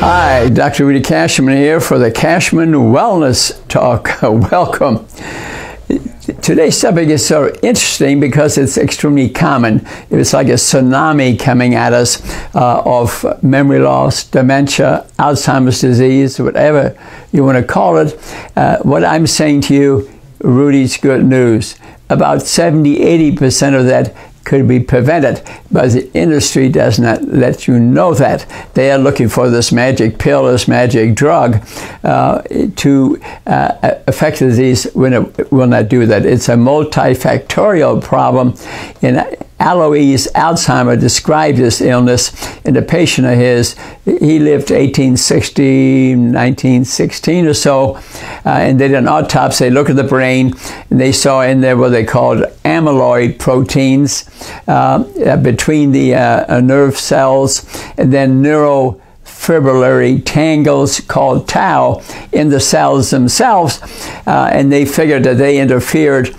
Hi, Dr. Rudy Kachmann here for the Kachmann Wellness Talk. Welcome. Today's topic is so interesting because it's extremely common. It's like a tsunami coming at us of memory loss, dementia, Alzheimer's disease, whatever you want to call it. What I'm saying to you, Rudy's good news. About 70–80% of that could be prevented, but the industry does not let you know that. They are looking for this magic pill, this magic drug to affect the disease when it will not do that. It's a multifactorial problem. And Alois Alzheimer described this illness in a patient of his. He lived 1860, 1916 or so, and they did an autopsy. They looked at the brain, and they saw in there what they called amyloid proteins between the nerve cells, and then neurofibrillary tangles called tau in the cells themselves, and they figured that they interfered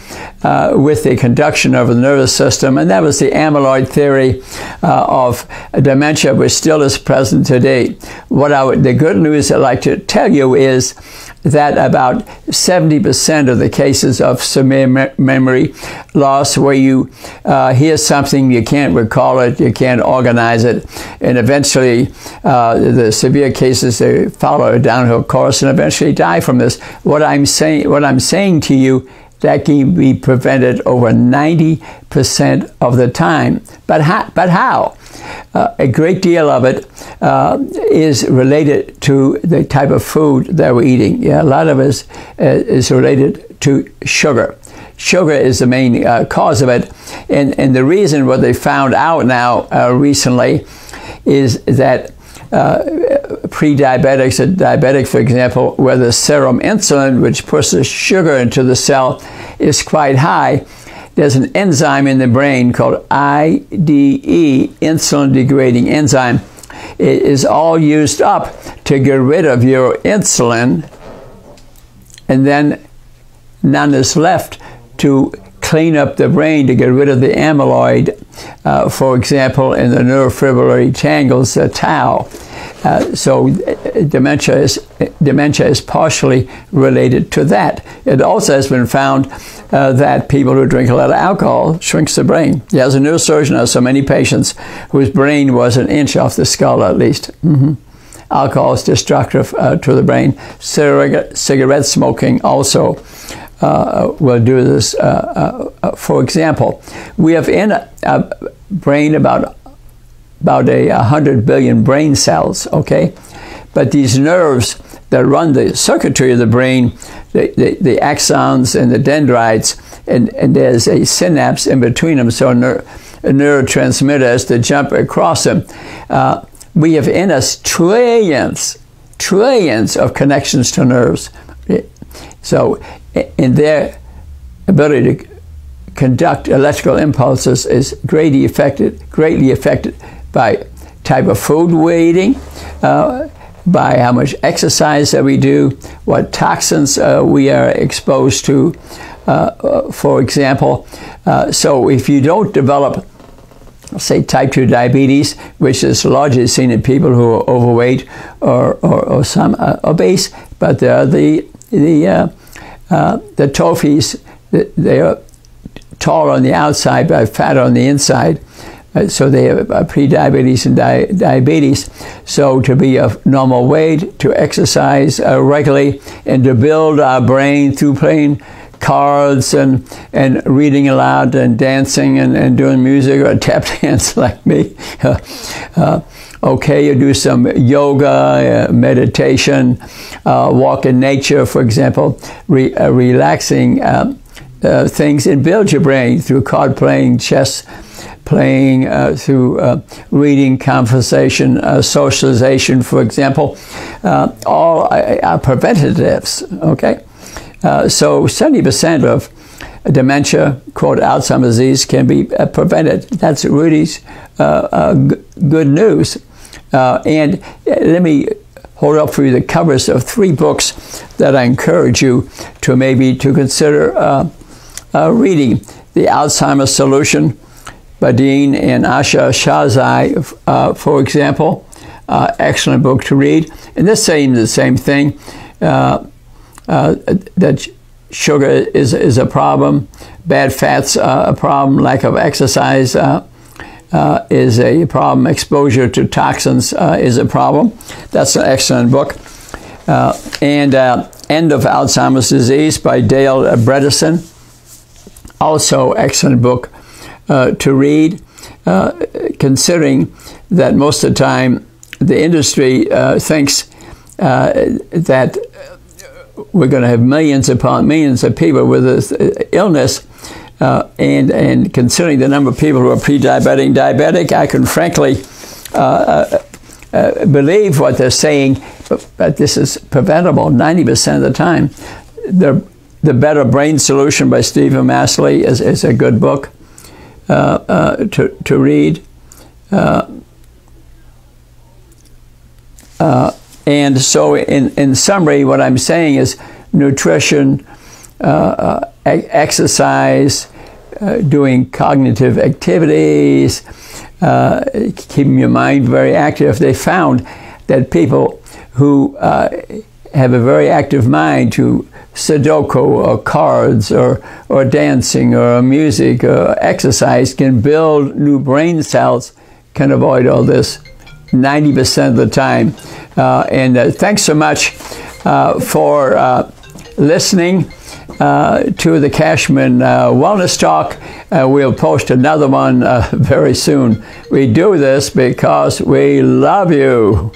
with the conduction of the nervous system, and that was the amyloid theory of dementia, which still is present today. The good news I'd like to tell you is that about 70% of the cases of severe memory loss, where you hear something, you can't recall it, you can't organize it, and eventually the severe cases, they follow a downhill course and eventually die from this. What I'm saying to you, that can be prevented over 90% of the time. But how? A great deal of it is related to the type of food that we're eating. Yeah, a lot of it is related to sugar. Sugar is the main cause of it. And the reason, what they found out now recently, is that pre-diabetics and diabetics, for example, where the serum insulin, which pushes sugar into the cell, is quite high, there's an enzyme in the brain called IDE, insulin-degrading enzyme. It is all used up to get rid of your insulin, and then none is left to clean up the brain to get rid of the amyloid, for example, in the neurofibrillary tangles, the tau. So dementia is partially related to that. It also has been found that people who drink a lot of alcohol shrinks the brain. As a neurosurgeon, I have so many patients whose brain was an inch off the skull at least. Alcohol is destructive to the brain. Cigarette smoking also will do this. For example, we have in a brain about 100 billion brain cells, okay? But these nerves that run the circuitry of the brain, the axons and the dendrites, and there's a synapse in between them, so a neurotransmitter has to jump across them. We have in us trillions of connections to nerves. So in their ability to conduct electrical impulses is greatly affected by type of food we're eating, by how much exercise that we do, what toxins we are exposed to, for example. So if you don't develop, say, type 2 diabetes, which is largely seen in people who are overweight or some obese, but there are the trophies, they are tall on the outside but fat on the inside. So they have pre-diabetes and diabetes. So to be of normal weight, to exercise regularly, and to build our brain through playing cards and reading aloud and dancing and doing music or tap dance like me. Okay, you do some yoga, meditation, walk in nature, for example, relaxing things, and build your brain through card playing, chess playing, through reading, conversation, socialization, for example. All are preventatives, okay? So 70% of dementia, quote, Alzheimer's disease, can be prevented. That's Rudy's good news. And let me hold up for you the covers of 3 books that I encourage you to maybe consider reading. The Alzheimer's Solution by Dean and Asha Shahzai, for example. excellent book to read. And this seems the same thing, that sugar is a problem, bad fats a problem, lack of exercise is a problem, exposure to toxins is a problem. That's an excellent book. And End of Alzheimer's Disease by Dale Bredesen, also excellent book to read, considering that most of the time the industry thinks that we're going to have millions upon millions of people with this illness, and considering the number of people who are pre-diabetic and diabetic, I can frankly believe what they're saying, but this is preventable 90% of the time. The Better Brain Solution by Stephen Masley is a good book to read. And so in summary, what I'm saying is nutrition, exercise, doing cognitive activities, keeping your mind very active. They found that people who have a very active mind, to Sudoku or cards or dancing or music or exercise, can build new brain cells, can avoid all this 90% of the time. And thanks so much for listening to the Kachmann Wellness Talk. We'll post another one very soon. We do this because we love you.